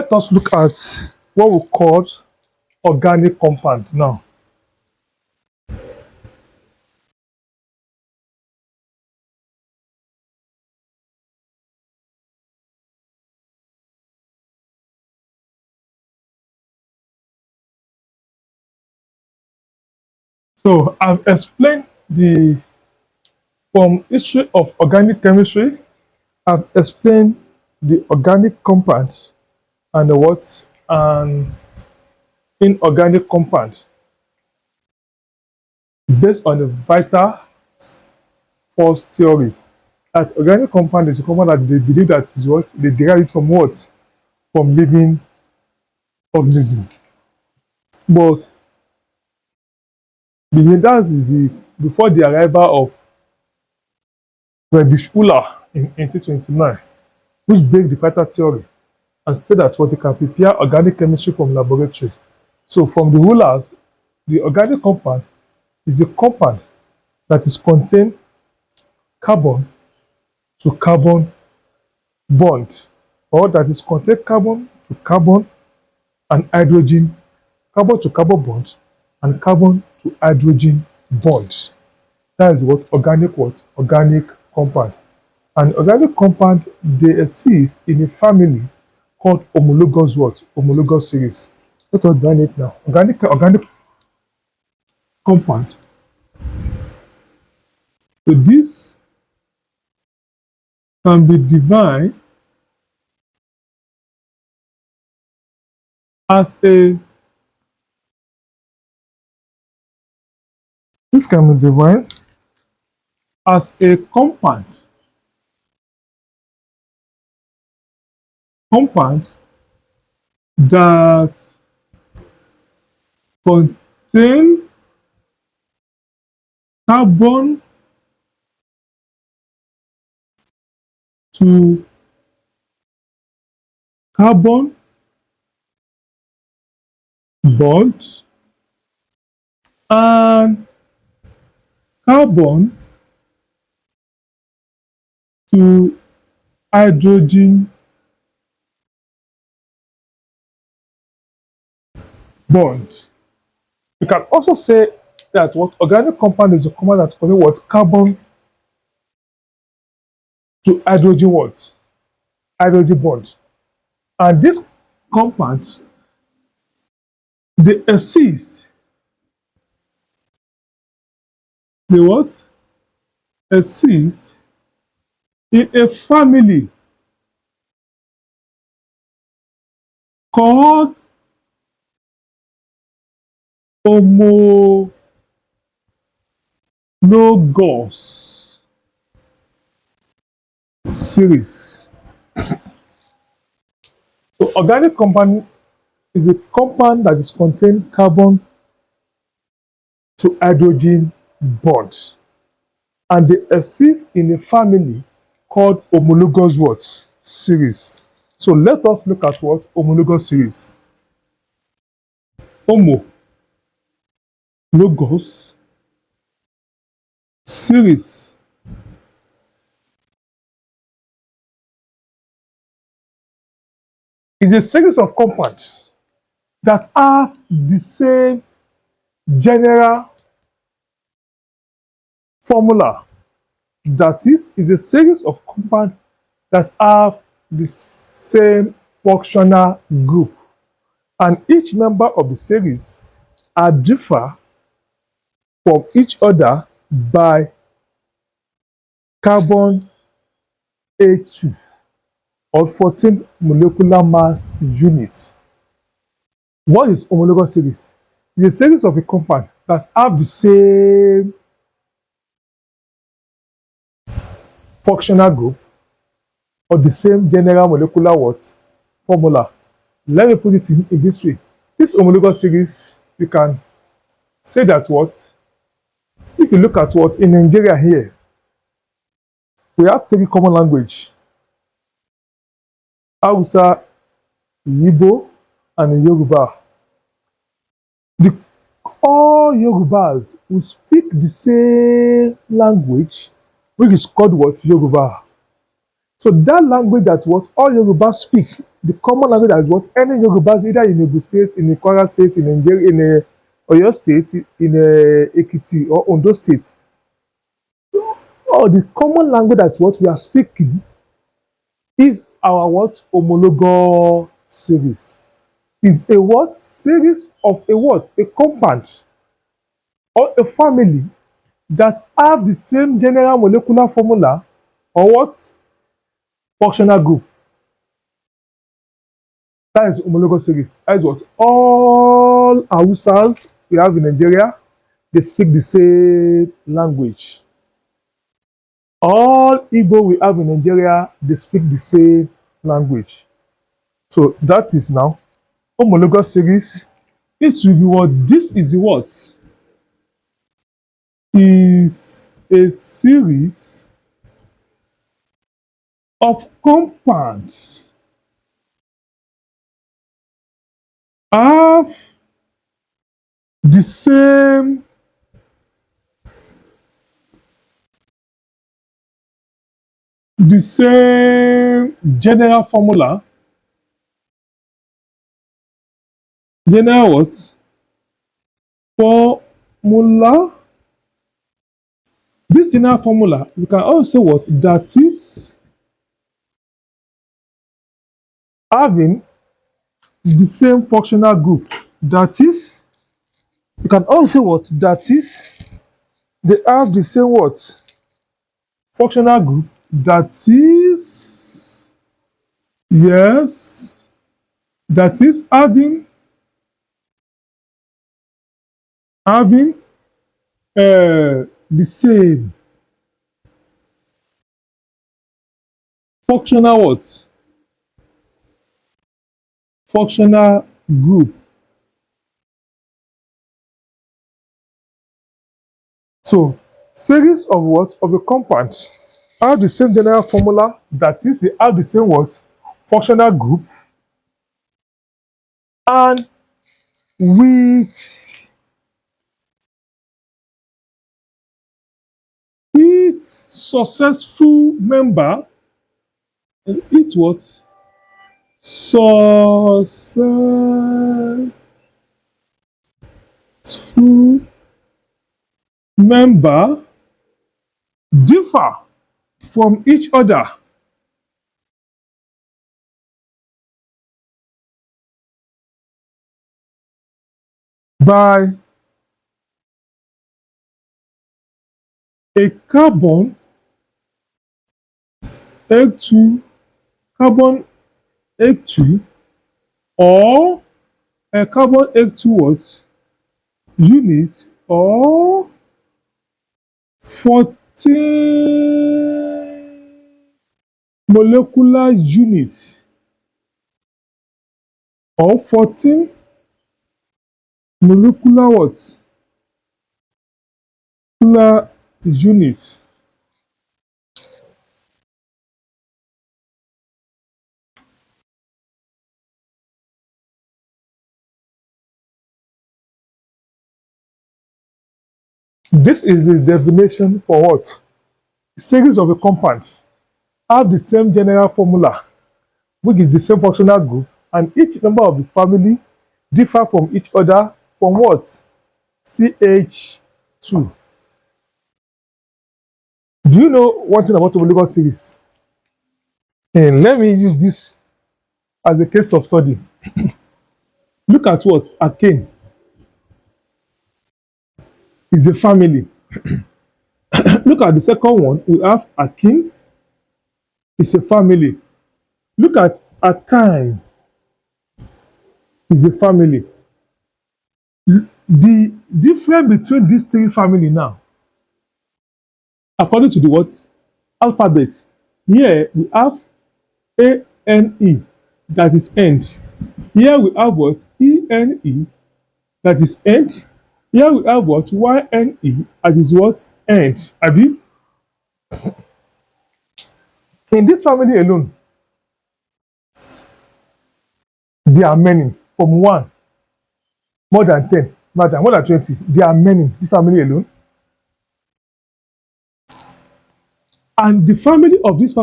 let us look at what we call organic compound now. So I've explained the from history of organic chemistry. I've explained the organic compound and the what and inorganic compound based on the vital force theory. That organic compound is a compound that they believe that is what they derive it from what? From living organism. But that is the before the arrival of Friedrich in 1829, which break the vital theory and said that what they can prepare organic chemistry from laboratory. So from the rulers, the organic compound is a compound that is contain carbon to carbon bond, or that is contain carbon to carbon and hydrogen, carbon to carbon bond and carbon to hydrogen bond. That is what? Organic compound. And organic compound, they exist in a family called homologous what? Homologous series. Let us define it now. Organic compound. So this can be defined as a compound that contain carbon to carbon bond and carbon to hydrogen bond. You can also say that what organic compound is a compound that contains what? Carbon to hydrogen what? Hydrogen bond. And these compounds, they exist. They what? Exist in a family called Homologous series. So organic compound is a compound that is contain carbon to hydrogen bond, and they exist in a family called homologous what? Series. So let us look at what? Homologous series. Homologous series is a series of compounds that have the same general formula. That is a series of compounds that have the same functional group, and each member of the series are differ from each other by carbon A2 or 14 molecular mass units. What is homologous series? It's a series of a compound that have the same functional group or the same general molecular what? Formula. Let me put it in this way. This homologous series, you can say that what? If you look at what in Nigeria here, we have three common language: Hausa, Igbo, and Yoruba. All Yorubas will speak the same language, which is called what? Yoruba. So that language that what all Yorubas speak, the common language that is what any Yorubas either in Ogun State, in the Kwara State, in Nigeria, in Oyo State, in Ekiti or Ondo State, or the common language that what we are speaking is our what homologous series. Is a what series of a what a compound or a family that have the same general molecular formula or what functional group. That is homologous series. That is what all Hausas we have in Nigeria, they speak the same language. All Igbo we have in Nigeria, they speak the same language. So that is now homologous series. It will be what this is what is a series of compounds have the same general formula. General what? Formula. This general formula, you can also say what? That is having the same functional group. That is, you can also say what? That is, they have the same what? Functional group. That is, yes, that is having the same functional what? Functional group. So, series of what? Of a compound have the same general formula, that is, they have the same what? Functional group, and with each successful member, and each what? Successful member differ from each other by a A2, carbon A2, or a carbon A2 what? Unit, or 14 molecular units, or 14 molecular what? Molecular units. This is the definition for what? A series of a compound have the same general formula, which is the same functional group, and each member of the family differ from each other from what? CH2. Do you know one thing about homologous series? And let me use this as a case of study. Look at what? Alkane is a family. Look at the second one. We have alkene is a family. Look at alkyne is a family. The difference between these three families now, according to the what? Alphabet. Here we have ANE, that is end. Here we have what? ENE, that is end. Here we have what? YNE, that is what? End. Abi? In this family alone, there are many. From one, more than 10, more than 20. There are many. This family alone. And the family of this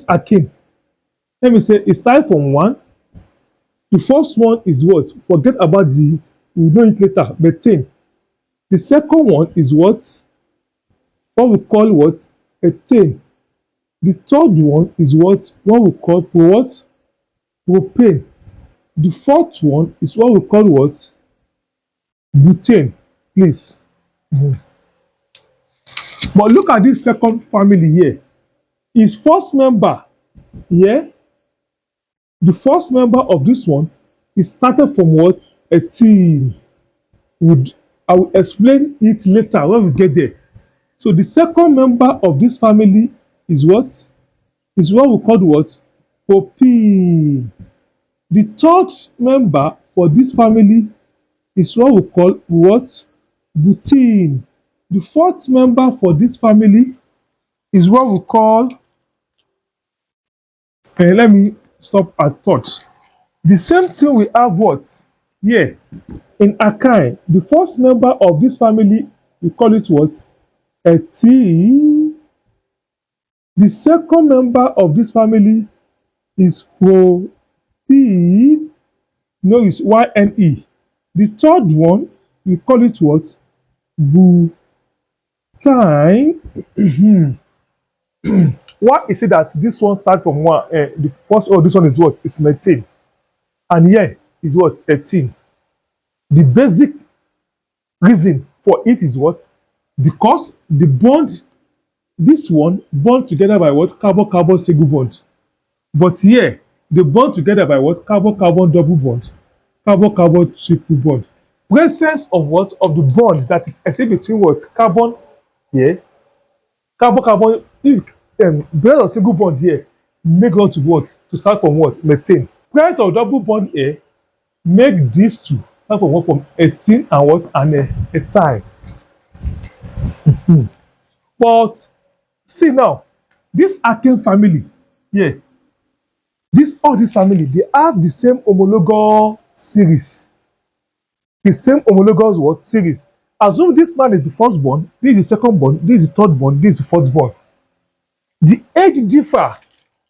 alkane, let me say, it starts from one. The first one is what? Forget about the, we know it later, methane. The second one is what we call what? Ethane. The third one is what we call what? Propane. The fourth one is what we call what? Butane. Please. Mhm. But look at this second family here. His first member here, the first member of this one is started from what? Ethene. Would I will explain it later when we get there. So the second member of this family is what? Is what we call what? Propene. The third member for this family is what we call what? Butene. The fourth member for this family is what we call, let me stop at thought. The same thing we have what? Here in alkyne. The first member of this family, we call it what? Ethene. The second member of this family is propene. No, it's YNE. The third one, we call it what? Butane. Why is it that this one starts from one? The first one, this one is what? It's methane. And here is what? Ethene. The basic reason for it is what? Because the bond, this one bond together by what? Carbon-carbon single bond. But here, they bond together by what? Carbon-carbon double bond. Carbon-carbon triple bond. Presence of what? Of the bond that is existing between what? Carbon here, carbon-carbon, if presence of single bond here, make what to what? To start from what? Methane. Presence of double bond here, make these two start from what? From ethene and what? And ethyl. But see now, this alkane family here, all this family, they have the same homologous series. The same homologous what? Series. Assume this man is the first born, this is the second born, this is the third born, this is the fourth born. The age differ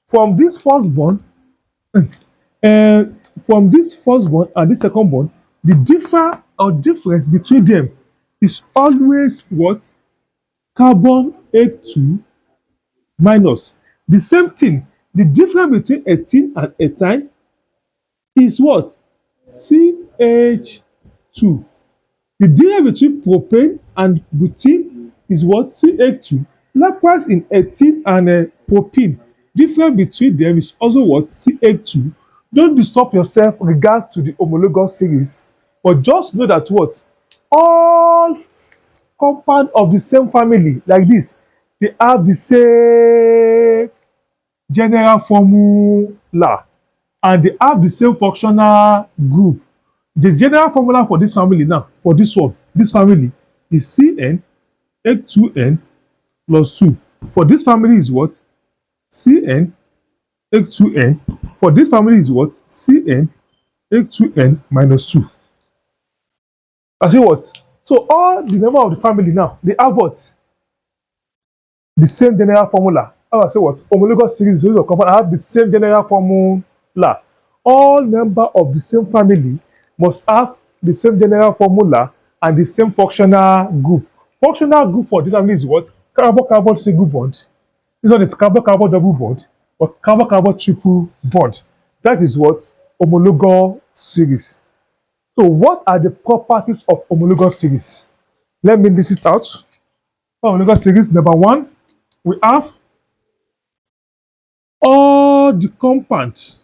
from this first born, from this first born and this second born. The difference between them is always what? Carbon A2 minus. The same thing. The difference between ethene and ethyl is what? CH2. The difference between propane and butene is what? CH2. Likewise in ethene and propene, difference between them is also what? CH2. Don't disturb yourself regards to the homologous series, but just know that what? All compound of the same family like this, they have the same general formula and they have the same functional group. The general formula for this family now, for this one, this family is Cn H2n plus 2. For this family is what? Cn H2n. For this family is what? Cn H2n minus 2. I say what? So all the member of the family now, they have what? The same general formula. How I say what? Homologous series of compound have the same general formula. All member of the same family must have the same general formula and the same functional group. Functional group for this family is what? Carbon-carbon single bond. This one is carbon-carbon double bond or carbon-carbon triple bond. That is what? Homologous series. So what are the properties of homologous series? Let me list it out. For homologous series, number one, we have all the compounds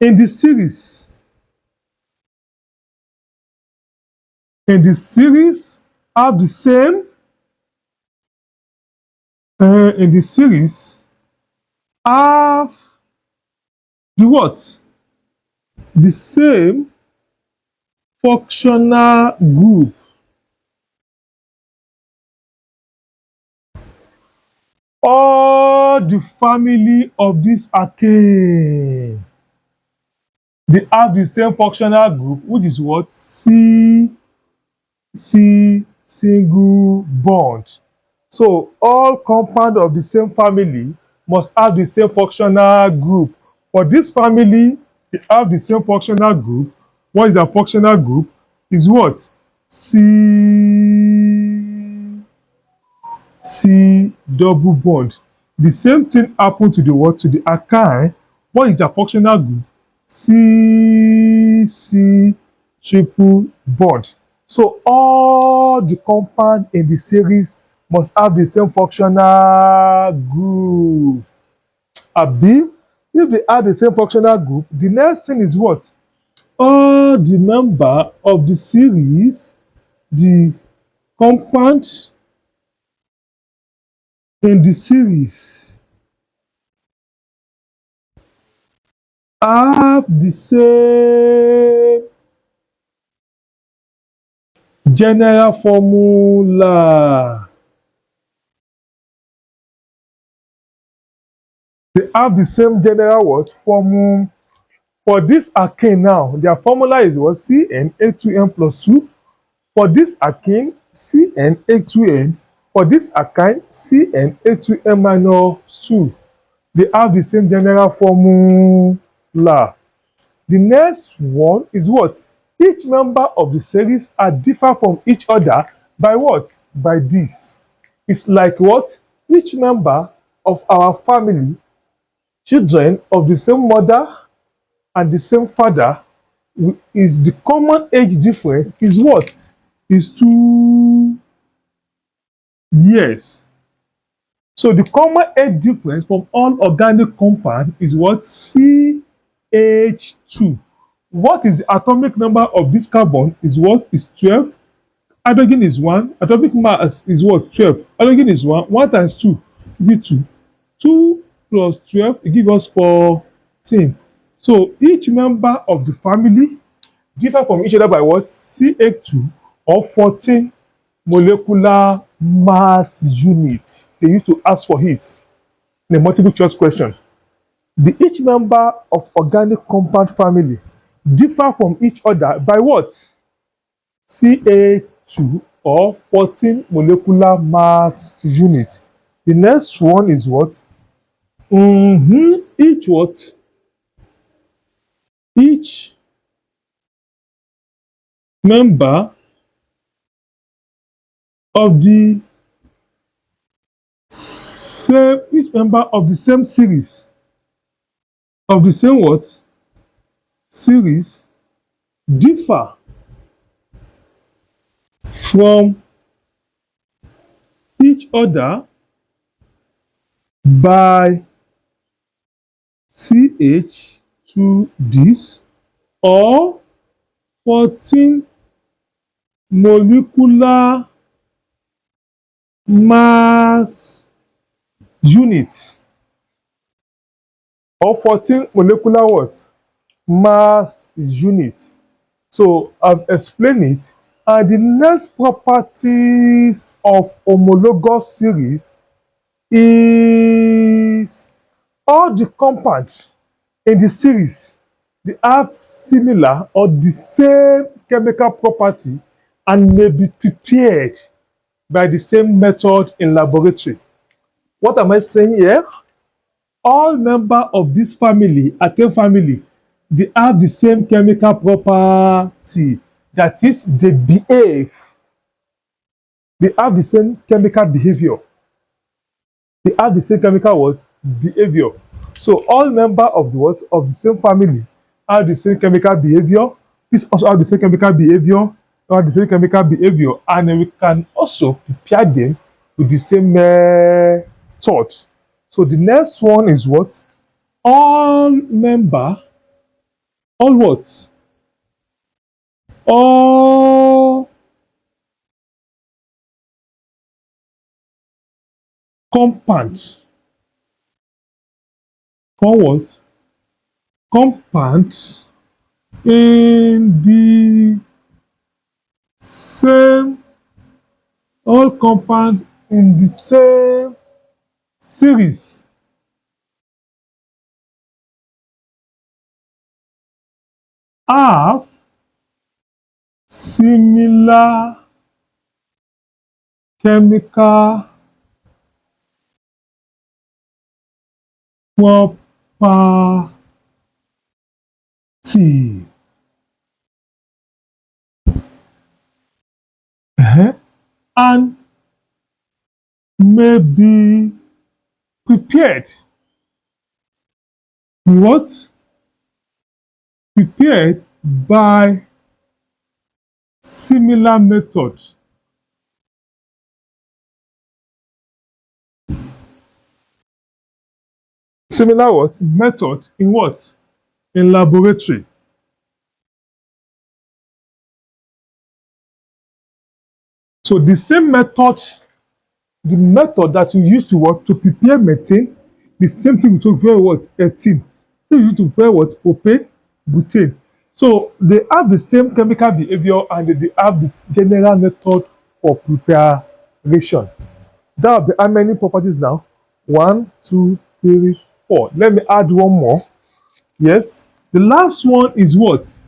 in the series have the same in the series have the what? The same functional group. All the family of this alkane, they have the same functional group, which is what? C single bond. So all compound of the same family must have the same functional group. For this family, they have the same functional group. What is a functional group? Is what? C double bond. The same thing happen to the what? To the alkyne. What is their functional group? C triple bond. So all the compound in the series must have the same functional group. Abi, if they have the same functional group, the next thing is what? All the member of the series, the compound in the series have the same general formula. They have the same general what? Formula. For this alkane now, their formula is what? CnA2n plus 2. For this alkane, CnA2n. For this alkyne, CnA2n minus 2. They have the same general formula. The next one is what? Each member of the series are different from each other by what? By this. It's like what? Each member of our family, children of the same mother and the same father, is the common age difference is what? Is 2 years. So the common age difference from all organic compound is what? CH2. What is the atomic number of this carbon is what? Is 12. Hydrogen is 1. Atomic mass is what? 12. Hydrogen is 1. 1 times 2 give 2. 2 plus 12 it give us 14. So each member of the family differ from each other by what? CH2 or 14 molecular mass units. They used to ask for it in a multiple choice question. Each member of organic compound family differ from each other by what? CH2 or 14 molecular mass units. The next one is what? Each what? Each member of the same series of the same what? Series differ from each other by CH2 this or 14 molecular mass units or 14 molecular what? Mass units. So I've explained it. And the next properties of homologous series is all the compounds in the series, they have similar or the same chemical property and may be prepared by the same method in laboratory. What am I saying here? All members of this family, alkane family, they have the same chemical property. That is, they behave. They have the same chemical behavior. They have the same chemical what? Behavior. So all members of the what? Of the same family have the same chemical behavior. This also have the same chemical behavior. Have the same chemical behavior, and then we can also prepare them with the same method. So the next one is what? All member, all what? All compounds. All what? Compounds in the same, all compounds in the same series have similar chemical property and may be prepared. What? Prepared by similar method. Similar what? Method in what? In laboratory. So the same method, the method that you use to what? To prepare methane, the same thing to prepare what? Ethene. So you use to prepare what? Propane, butane. So they have the same chemical behavior and they have this general method for preparation. That will be how many properties now? 1, 2, 3, 4. Let me add one more. Yes. The last one is what?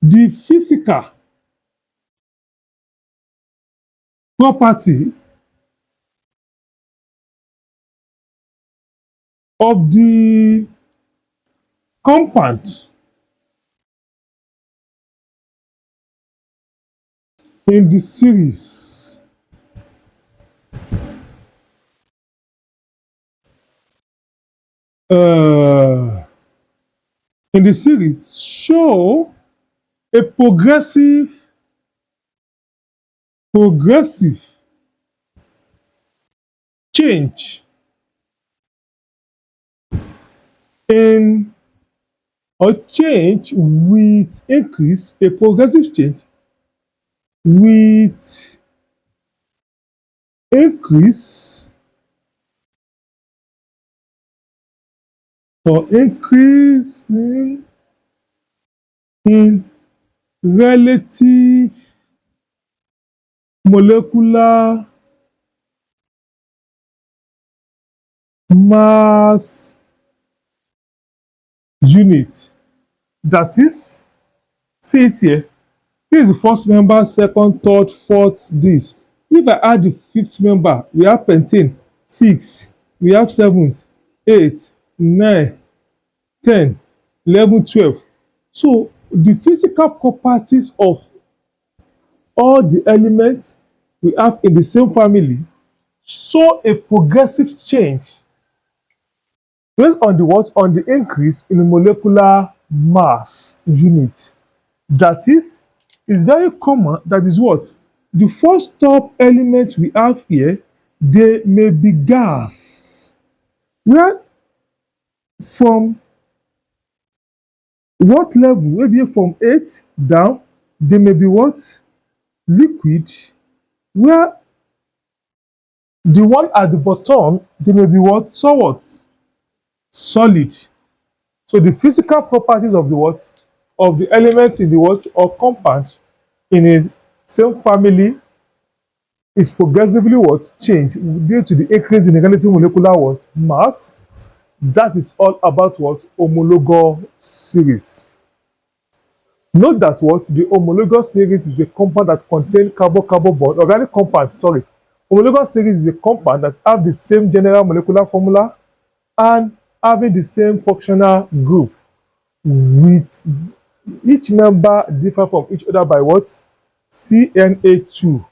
The physical property of the compound in the series. In the series show a progressive change in or change with increase, a progressive change with increase or increasing in relative molecular mass unit. That is, see it here. This is the first member, second, third, fourth, this. If I add the fifth member, we have pentane, 6, we have 7th, 8, 9, 10, 11, 12. So the physical properties of all the elements we have in the same family show a progressive change based on the what? On the increase in the molecular mass unit. That is, it's very common. That is what? The first top element we have here, they may be gas. Where from what level? Maybe from 8 down, they may be what? Liquid. Where the one at the bottom, they may be what? So what? Solid. So the physical properties of the what? Of the elements in the what? Or compound in a same family is progressively what? Changed due to the increase in the relative molecular what? Mass. That is all about what? Homologous series. Note that what? The homologous series is a compound that contains carbon-carbon bond, organic compound, sorry. Homologous series is a compound that have the same general molecular formula and having the same functional group, with each member differ from each other by what? CNA2.